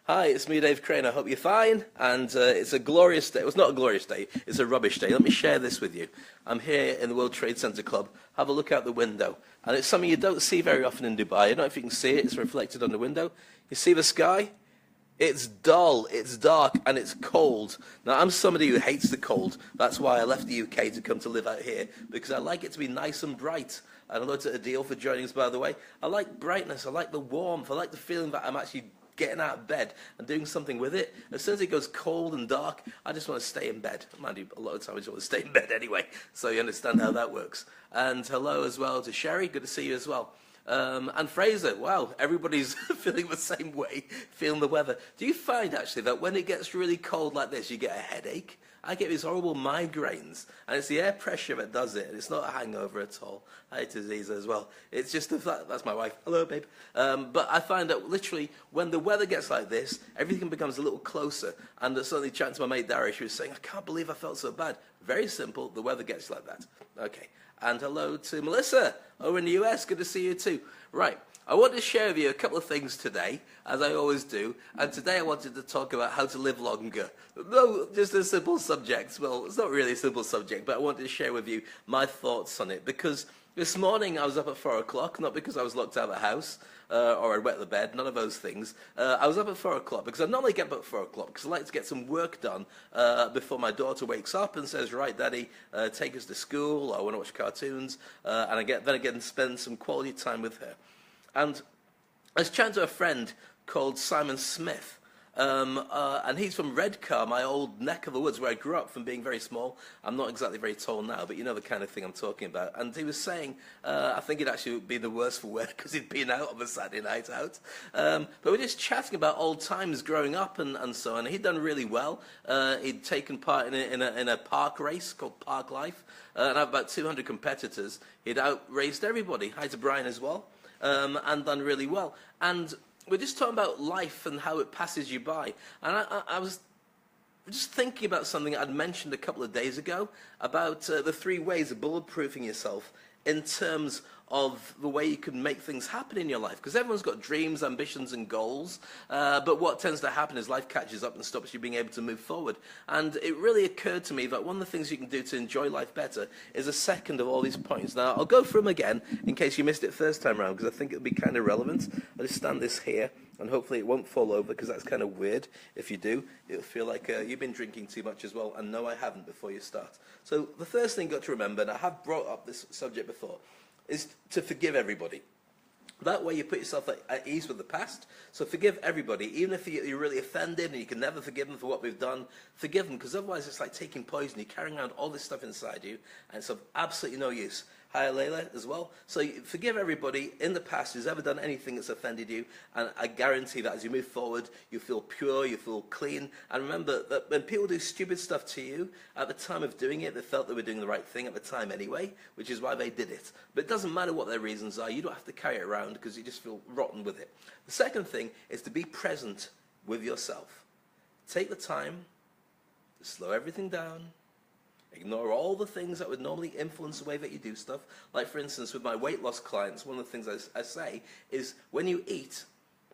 Hi, it's me, Dave Crane. I hope you're fine. And it's a glorious day. Well, it's not a glorious day. It's a rubbish day. Let me share this with you. I'm here in the World Trade Center Club. Have a look out the window. And it's something you don't see very often in Dubai. I don't know if you can see it. It's reflected on the window. You see the sky? It's dull, it's dark, and it's cold. Now, I'm somebody who hates the cold. That's why I left the UK to come to live out here, because I like it to be nice and bright. And I looked at a deal for joining us, by the way. I like brightness. I like the warmth. I like the feeling that I'm actually getting out of bed and doing something with it. As soon as it goes cold and dark, I just want to stay in bed. Mind you, a lot of times I just want to stay in bed anyway, so you understand how that works. And hello as well to Sherry. Good to see you as well. And Fraser, wow, everybody's feeling the same way, feeling the weather. Do you find, actually, that when it gets really cold like this, you get a headache? I get these horrible migraines, and it's the air pressure that does it, and it's not a hangover at all. Hi to Ziza as well. It's just the fact, that's my wife. Hello, babe. But I find that literally when the weather gets like this, everything becomes a little closer. And suddenly chatting to my mate Darius, she was saying, I can't believe I felt so bad. Very simple, the weather gets like that. Okay. And hello to Melissa over in the US. Good to see you too. Right. I want to share with you a couple of things today, as I always do. And today I wanted to talk about how to live longer. No, just a simple subject. Well, it's not really a simple subject, but I wanted to share with you my thoughts on it. Because this morning I was up at 4 o'clock, not because I was locked out of the house or I'd wet the bed, none of those things. I was up at 4 o'clock because I normally get up at 4 o'clock because I like to get some work done before my daughter wakes up and says, right, Daddy, take us to school, I want to watch cartoons, and then I get and spend some quality time with her. And I was chatting to a friend called Simon Smith, and he's from Redcar, my old neck of the woods where I grew up from being very small. I'm not exactly very tall now, but you know the kind of thing I'm talking about. And he was saying, I think it'd actually be the worse for wear because he'd been out on a Saturday night out. But we're just chatting about old times growing up and so on. He'd done really well. He'd taken part in a park race called Park Life, and had about 200 competitors. He'd outraced everybody. Hi to Brian as well. And done really well. And we're just talking about life and how it passes you by. And I was just thinking about something I'd mentioned a couple of days ago about the 3 ways of bulletproofing yourself in terms of the way you can make things happen in your life. Because everyone's got dreams, ambitions, and goals. But what tends to happen is life catches up and stops you being able to move forward. And it really occurred to me that one of the things you can do to enjoy life better is a second of all these points. Now, I'll go through them again in case you missed it first time around, because I think it'll be kind of relevant. I'll just stand this here, and hopefully it won't fall over, because that's kind of weird. If you do, it'll feel like you've been drinking too much as well, and no, I haven't before you start. So the first thing you've got to remember, and I have brought up this subject before, is to forgive everybody. That way you put yourself at ease with the past. So forgive everybody, even if you're really offended and you can never forgive them for what we've done. Forgive them, because otherwise it's like taking poison. You're carrying around all this stuff inside you, and it's of absolutely no use. Hi, Layla, as well. So forgive everybody in the past who's ever done anything that's offended you, and I guarantee that as you move forward, you feel pure, you feel clean. And remember that when people do stupid stuff to you, at the time of doing it, they felt they were doing the right thing at the time anyway, which is why they did it. But it doesn't matter what their reasons are. You don't have to carry it around because you just feel rotten with it. The second thing is to be present with yourself. Take the time to slow everything down. Ignore all the things that would normally influence the way that you do stuff. Like, for instance, with my weight loss clients, one of the things I say is when you eat,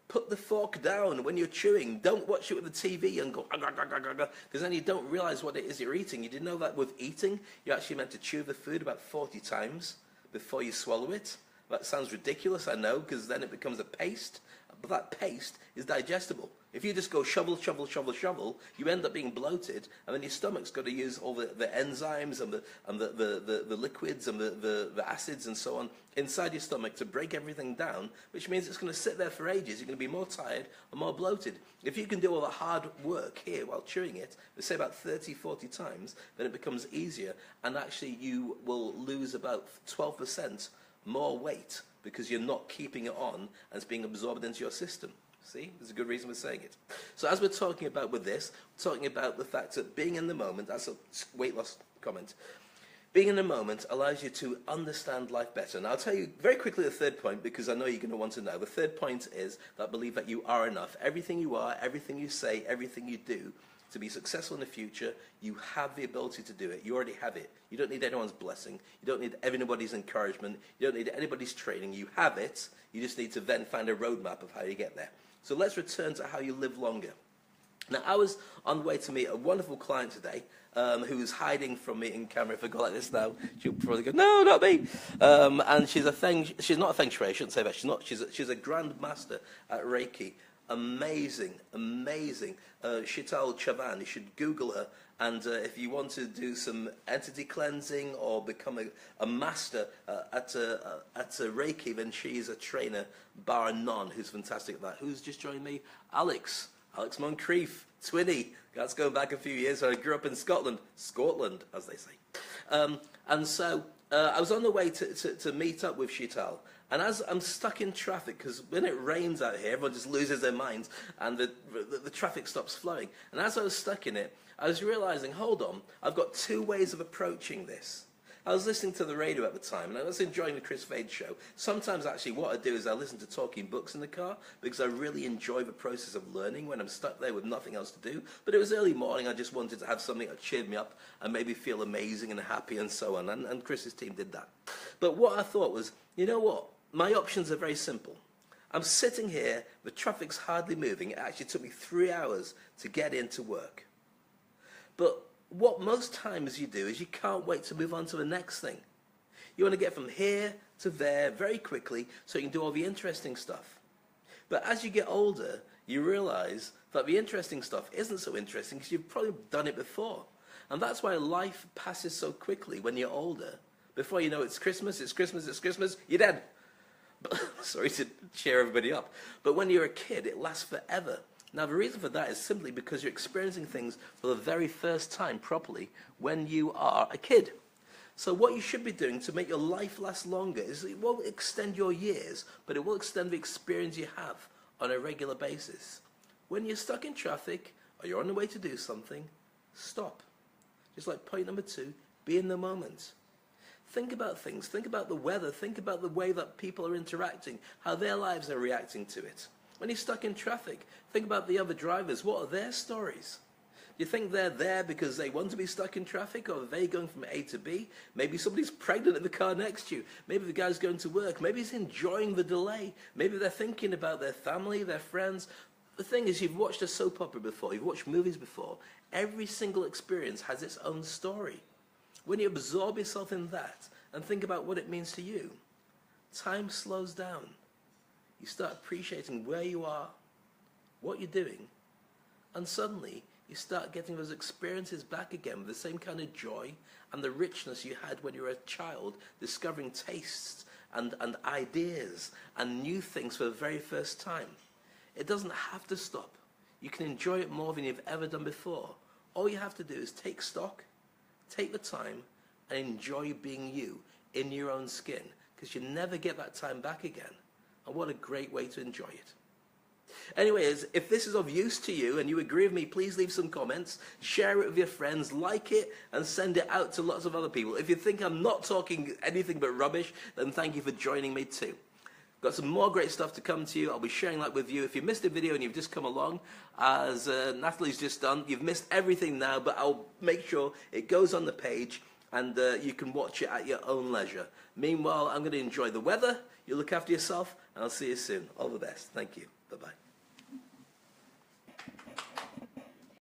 put the fork down when you're chewing. Don't watch it with the TV and go, because then you don't realize what it is you're eating. You didn't know that with eating, you're actually meant to chew the food about 40 times before you swallow it. That sounds ridiculous, I know, because then it becomes a paste. But that paste is digestible. If you just go shovel, shovel, shovel, shovel, you end up being bloated, and then your stomach's got to use all the enzymes and the liquids and the acids and so on inside your stomach to break everything down, which means it's going to sit there for ages. You're going to be more tired and more bloated. If you can do all the hard work here while chewing it, let's say about 30, 40 times, then it becomes easier, and actually you will lose about 12% more weight because you're not keeping it on and it's being absorbed into your system. See, there's a good reason for saying it. So as we're talking about with this, we're talking about the fact that being in the moment, that's a weight loss comment, being in the moment allows you to understand life better. Now I'll tell you very quickly the third point, because I know you're going to want to know. The third point is that believe that you are enough. Everything you are, everything you say, everything you do, to be successful in the future, you have the ability to do it. You already have it. You don't need anyone's blessing. You don't need anybody's encouragement. You don't need anybody's training. You have it. You just need to then find a roadmap of how you get there. So let's return to how you live longer. Now, I was on the way to meet a wonderful client today who's hiding from me in camera. If I go like this now, she'll probably go, "No, not me." And she's not a Feng Shui, I shouldn't say that. She's a Grand Master at Reiki. Amazing, amazing. Shital Chavan, you should Google her. And if you want to do some entity cleansing or become a master at Reiki, then she's a trainer, bar none, who's fantastic at that. Who's just joined me? Alex Moncrief, Twinny. That's going back a few years. I grew up in Scotland, as they say. And so I was on the way to meet up with Shital. And as I'm stuck in traffic, because when it rains out here, everyone just loses their minds, and the traffic stops flowing. And as I was stuck in it, I was realizing, hold on, I've got two ways of approaching this. I was listening to the radio at the time, and I was enjoying the Chris Fade show. Sometimes, actually, what I do is I listen to talking books in the car, because I really enjoy the process of learning when I'm stuck there with nothing else to do. But it was early morning, I just wanted to have something that cheered me up and made me feel amazing and happy and so on, and Chris's team did that. But what I thought was, you know what? My options are very simple. I'm sitting here, the traffic's hardly moving. It actually took me 3 hours to get into work. But what most times you do is you can't wait to move on to the next thing. You want to get from here to there very quickly so you can do all the interesting stuff. But as you get older, you realize that the interesting stuff isn't so interesting because you've probably done it before. And that's why life passes so quickly when you're older. Before you know it's Christmas, you're dead. Sorry to cheer everybody up. But when you're a kid, it lasts forever. Now, the reason for that is simply because you're experiencing things for the very first time properly when you are a kid. So what you should be doing to make your life last longer is it won't extend your years, but it will extend the experience you have on a regular basis. When you're stuck in traffic or you're on the way to do something, stop. Just like point number 2, be in the moment. Think about things, think about the weather, think about the way that people are interacting, how their lives are reacting to it. When you're stuck in traffic, think about the other drivers. What are their stories? Do you think they're there because they want to be stuck in traffic, or are they going from A to B? Maybe somebody's pregnant in the car next to you. Maybe the guy's going to work. Maybe he's enjoying the delay. Maybe they're thinking about their family, their friends. The thing is, you've watched a soap opera before, you've watched movies before. Every single experience has its own story. When you absorb yourself in that and think about what it means to you, time slows down. You start appreciating where you are, what you're doing, and suddenly you start getting those experiences back again with the same kind of joy and the richness you had when you were a child, discovering tastes and ideas and new things for the very first time. It doesn't have to stop. You can enjoy it more than you've ever done before. All you have to do is take stock, take the time, and enjoy being you in your own skin, because you never get that time back again. And what a great way to enjoy it. Anyways, if this is of use to you and you agree with me, please leave some comments, share it with your friends, like it, and send it out to lots of other people. If you think I'm not talking anything but rubbish, then thank you for joining me too. Got some more great stuff to come to you. I'll be sharing that with you. If you missed a video and you've just come along, as Natalie's just done, you've missed everything now, but I'll make sure it goes on the page and you can watch it at your own leisure. Meanwhile, I'm going to enjoy the weather. You look after yourself, and I'll see you soon. All the best. Thank you. Bye-bye.